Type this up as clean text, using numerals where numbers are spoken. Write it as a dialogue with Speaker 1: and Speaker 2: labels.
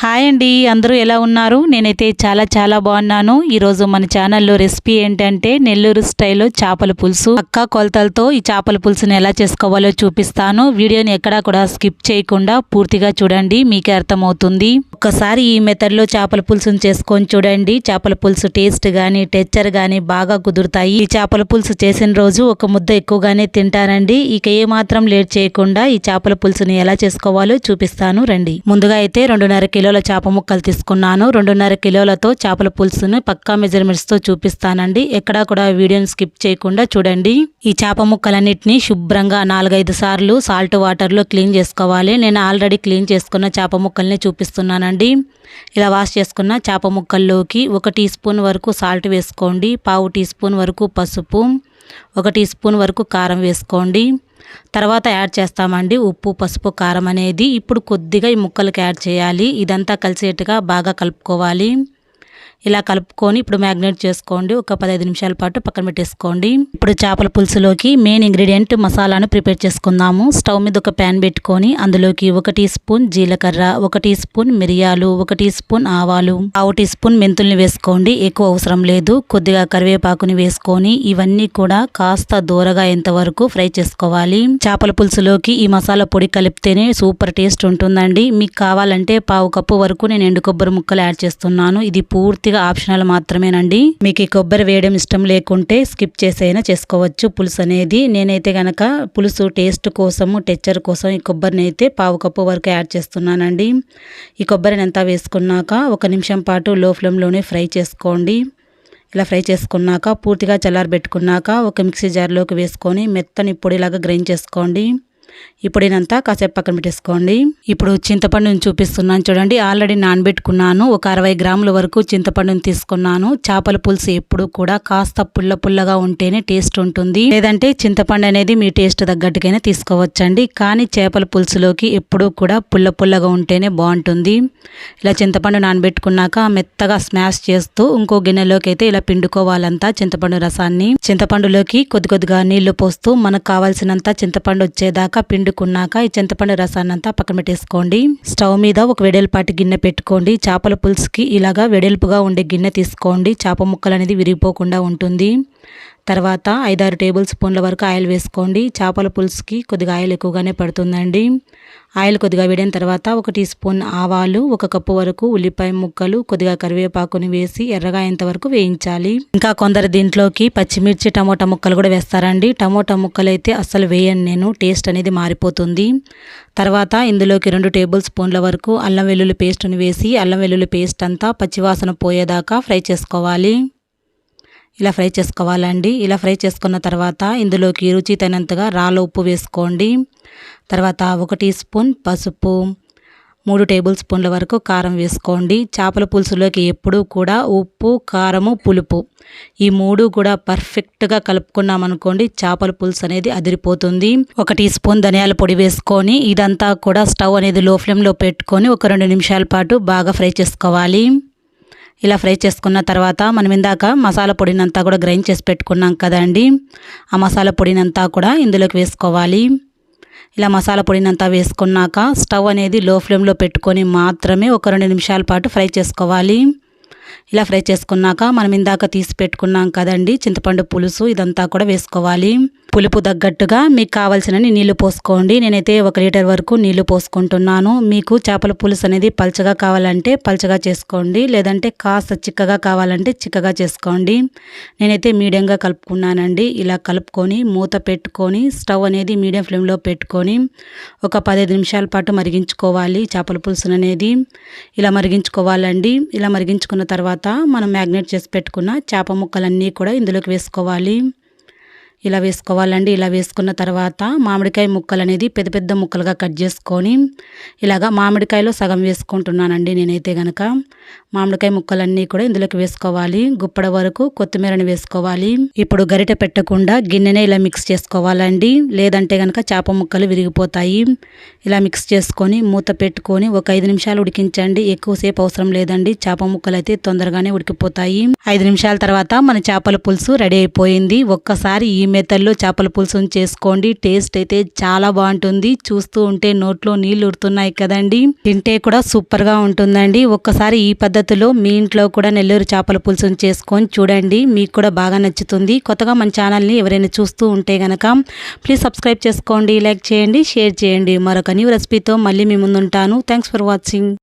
Speaker 1: Hi అండి, అందరూ ఎలా ఉన్నారు? నేనైతే చాలా బాగున్నాను. ఈరోజు మన ఛానల్లో రెసిపీ ఏంటంటే నెల్లూరు స్టైల్లో చేపల పులుసు. పక్కా కొలతలతో ఈ చేపల పులుసుని ఎలా చేసుకోవాలో చూపిస్తాను. వీడియోని ఎక్కడా కూడా స్కిప్ చేయకుండా పూర్తిగా చూడండి, మీకే అర్థమవుతుంది. ఒక్కసారి ఈ మెథడ్లో చేపల పులుసుని చేసుకొని చూడండి. చేపల పులుసు టేస్ట్ కానీ టెక్స్చర్ కానీ బాగా కుదురుతాయి. ఈ చేపల పులుసు చేసిన రోజు ఒక ముద్ద ఎక్కువగానే తింటారండి. ఇక ఏ మాత్రం లేట్ చేయకుండా ఈ చేపల పులుసుని ఎలా చేసుకోవాలో చూపిస్తాను రండి. ముందుగా అయితే 2.5 కిలోల చేప ముక్కలు తీసుకున్నాను. 2.5 కిలోలతో చేపల పులుసును పక్కా మెజర్మెంట్స్ తో చూపిస్తానండి. ఎక్కడా కూడా వీడియోని స్కిప్ చేయకుండా చూడండి. ఈ చేప ముక్కలన్నిటిని శుభ్రంగా 4-5 సార్లు సాల్ట్ వాటర్ లో క్లీన్ చేసుకోవాలి. నేను ఆల్రెడీ క్లీన్ చేసుకున్న చేప ముక్కల్ని చూపిస్తున్నానండి. ఇలా వాష్ చేసుకున్న చేప ముక్కల్లోకి 1 టీ స్పూన్ వరకు సాల్ట్ వేసుకోండి. 1/2 టీ స్పూన్ వరకు పసుపు, 1 టీ స్పూన్ వరకు కారం వేసుకోండి. తర్వాత యాడ్ చేస్తామండి ఉప్పు, పసుపు, కారం అనేది. ఇప్పుడు కొద్దిగా ఈ ముక్కలకి యాడ్ చేయాలి. ఇదంతా కలిసేట్టుగా బాగా కలుపుకోవాలి. ఇలా కలుపుకొని ఇప్పుడు మ్యాగ్నేట్ చేసుకోండి. ఒక 15 నిమిషాల పాటు పక్కన పెట్టేసుకోండి. ఇప్పుడు చేపల పులుసులోకి మెయిన్ ఇంగ్రీడియంట్ మసాలాను ప్రిపేర్ చేసుకుందాము. స్టవ్ మీద ఒక ప్యాన్ పెట్టుకొని అందులోకి 1 టీ స్పూన్ జీలకర్ర, 1 టీ స్పూన్ మిరియాలు, 1 టీ స్పూన్ ఆవాలు, 1/2 టీ స్పూన్ మెంతుల్ని వేసుకోండి. ఎక్కువ అవసరం లేదు. కొద్దిగా కరివేపాకుని వేసుకొని ఇవన్నీ కూడా కాస్త దూరగా అయ్యేంత వరకు ఫ్రై చేసుకోవాలి. చేపల పులుసులోకి ఈ మసాలా పొడి కలిపితేనే సూపర్ టేస్ట్ ఉంటుందండి. మీకు కావాలంటే 1/2 కప్పు వరకు నేను ఎండు కొబ్బరి ముక్కలు యాడ్ చేస్తున్నాను. ఇది పూర్తిగా ఆప్షనల్ మాత్రమేనండి. మీకు ఈ కొబ్బరి వేయడం ఇష్టం లేకుంటే స్కిప్ చేసైనా చేసుకోవచ్చు పులుసు అనేది. నేనైతే గనక పులుసు టేస్ట్ కోసము టెక్స్చర్ కోసం ఈ కొబ్బరిని అయితే 1/2 కప్పు వరకు యాడ్ చేస్తున్నానండి. ఈ కొబ్బరిని అంతా వేసుకున్నాక 1 నిమిషం పాటు లో ఫ్లేమ్లోనే ఫ్రై చేసుకోండి. ఇలా ఫ్రై చేసుకున్నాక పూర్తిగా చల్లారబెట్టుకున్నాక ఒక మిక్సీ జార్లోకి వేసుకొని మెత్తని పొడిలాగా గ్రైండ్ చేసుకోండి. ఈ పొడినంతా కాసేపు పక్కన పెట్టేసుకోండి. ఇప్పుడు చింతపండుని చూపిస్తున్నాను చూడండి. ఆల్రెడీ నానబెట్టుకున్నాను. ఒక 60 గ్రాముల వరకు చింతపండుని తీసుకున్నాను. చేపల పులుసు ఎప్పుడు కూడా కాస్త పుల్లగా ఉంటేనే టేస్ట్ ఉంటుంది. లేదంటే చింతపండు అనేది మీ టేస్ట్ తగ్గట్టుకైనా తీసుకోవచ్చండి. కానీ చేపల పులుసులోకి ఎప్పుడూ కూడా పుల్లగా ఉంటేనే బాగుంటుంది. ఇలా చింతపండు నానబెట్టుకున్నాక మెత్తగా స్మాష్ చేస్తూ ఇంకో గిన్నెలోకి అయితే ఇలా పిండుకోవాలంతా చింతపండు రసాన్ని. చింతపండులోకి కొద్దిగా నీళ్లు పోస్తూ మనకు కావాల్సినంత చింతపండు వచ్చేదాకా పిండుకున్నాక ఈ చింతపండు రసాన్ని అంతా పక్కన పెట్టేసుకోండి. స్టవ్ మీద ఒక వెడల్పాటి గిన్నె పెట్టుకోండి. చేపల పులుసుకి ఇలాగా వెడల్పుగా ఉండే గిన్నె తీసుకోండి. చేప ముక్కలు అనేది విరిగిపోకుండా ఉంటుంది. తర్వాత 5-6 టేబుల్ స్పూన్ల వరకు ఆయిల్ వేసుకోండి. చేపల పులుసుకి కొద్దిగా ఆయిల్ ఎక్కువగానే పడుతుందండి. ఆయిల్ కొద్దిగా వేడిన తర్వాత 1 టీ స్పూన్ ఆవాలు, 1 కప్పు వరకు ఉల్లిపాయ ముక్కలు, కొద్దిగా కరివేపాకుని వేసి ఎర్రగా అయ్యేంత వరకు వేయించాలి. ఇంకా కొందరు దీంట్లోకి పచ్చిమిర్చి, టమోటా ముక్కలు కూడా వేస్తారండి. టమోటా ముక్కలు అయితే అస్సలు వేయను నేను, టేస్ట్ అనేది మారిపోతుంది. తర్వాత ఇందులోకి 2 టేబుల్ స్పూన్ల వరకు అల్లం వెల్లుల్లి పేస్ట్ని వేసి అల్లం వెల్లుల్లి పేస్ట్ అంతా పచ్చివాసన పోయేదాకా ఫ్రై చేసుకోవాలి. ఇలా ఫ్రై చేసుకోవాలండి. ఇలా ఫ్రై చేసుకున్న తర్వాత ఇందులోకి రుచి తగినంతగా రాళ్ళ ఉప్పు వేసుకోండి. తర్వాత 1 టీ స్పూన్ పసుపు, 3 టేబుల్ స్పూన్ల వరకు కారం వేసుకోండి. చేపల పులుసులోకి ఎప్పుడూ కూడా ఉప్పు, కారము, పులుపు ఈ 3 కూడా పర్ఫెక్ట్గా కలుపుకున్నామనుకోండి చేపల పులుసు అనేది అదిరిపోతుంది. 1 టీ స్పూన్ ధనియాల పొడి వేసుకొని ఇదంతా కూడా స్టవ్ అనేది లో ఫ్లేమ్లో పెట్టుకొని ఒక 2 నిమిషాల పాటు బాగా ఫ్రై చేసుకోవాలి. ఇలా ఫ్రై చేసుకున్న తర్వాత మనం ఇందాక మసాలా పొడినంతా కూడా గ్రైండ్ చేసి పెట్టుకున్నాం కదండి, ఆ మసాలా పొడినంతా కూడా ఇందులోకి వేసుకోవాలి. ఇలా మసాలా పొడినంతా వేసుకున్నాక స్టవ్ అనేది లో ఫ్లేమ్లో పెట్టుకొని మాత్రమే ఒక 2 నిమిషాల పాటు ఫ్రై చేసుకోవాలి. ఇలా ఫ్రై చేసుకున్నాక మనం ఇందాక తీసి పెట్టుకున్నాం కదండి చింతపండు పులుసు, ఇదంతా కూడా వేసుకోవాలి. పులుపు తగ్గట్టుగా మీకు కావాల్సిన నీళ్లు పోసుకోండి. నేనైతే 1 లీటర్ వరకు నీళ్లు పోసుకుంటున్నాను. మీకు చేపల పులుసు అనేది పల్చగా కావాలంటే పల్చగా చేసుకోండి, లేదంటే కాస్త చిక్కగా కావాలంటే చిక్కగా చేసుకోండి. నేనైతే మీడియంగా కలుపుకున్నానండి. ఇలా కలుపుకొని మూత పెట్టుకొని స్టవ్ అనేది మీడియం ఫ్లేమ్లో పెట్టుకొని ఒక 15 నిమిషాల పాటు మరిగించుకోవాలి చేపల పులుసు అనేది. ఇలా మరిగించుకోవాలండి. ఇలా మరిగించుకున్న తర్వాత మనం మ్యాగ్నేట్ చేసి పెట్టుకున్న చేప ముక్కలన్నీ కూడా ఇందులోకి వేసుకోవాలి. ఇలా వేసుకోవాలండి. ఇలా వేసుకున్న తర్వాత మామిడికాయ ముక్కలు అనేది పెద్ద ముక్కలుగా కట్ చేసుకొని ఇలాగా మామిడికాయలో సగం వేసుకుంటున్నానండి నేనైతే గనక. మామిడికాయ ముక్కలన్నీ కూడా ఇందులోకి వేసుకోవాలి. గుప్పడ వరకు కొత్తిమీరని వేసుకోవాలి. ఇప్పుడు గరిటె పెట్టకుండా గిన్నెనే ఇలా మిక్స్ చేసుకోవాలండి, లేదంటే గనక చేప ముక్కలు విరిగిపోతాయి. ఇలా మిక్స్ చేసుకొని మూత పెట్టుకొని ఒక 5 నిమిషాలు ఉడికించండి. ఎక్కువసేపు అవసరం లేదండి, చేప ముక్కలు అయితే తొందరగానే ఉడికిపోతాయి. 5 నిమిషాల తర్వాత మన చేపల పులుసు రెడీ అయిపోయింది. ఒక్కసారి ఈ మెథడ్లో చేపల పులుసును చేసుకోండి. టేస్ట్ అయితే చాలా బాగుంటుంది. చూస్తూ ఉంటే నోట్లో నీళ్లు ఊరుతున్నాయి కదండి. తింటే కూడా సూపర్గా ఉంటుందండి. ఒక్కసారి ఈ పద్ధతిలో మీ ఇంట్లో కూడా నెల్లూరు చేపల పులుసును చేసుకొని చూడండి. మీకు కూడా బాగా నచ్చుతుంది. కొత్తగా మన ఛానల్ని ఎవరైనా చూస్తూ ఉంటే గనక ప్లీజ్ సబ్స్క్రైబ్ చేసుకోండి, లైక్ చేయండి, షేర్ చేయండి. మరొక న్యూ రెసిపీతో మళ్ళీ మీ ముందుంటాను. Thanks for watching.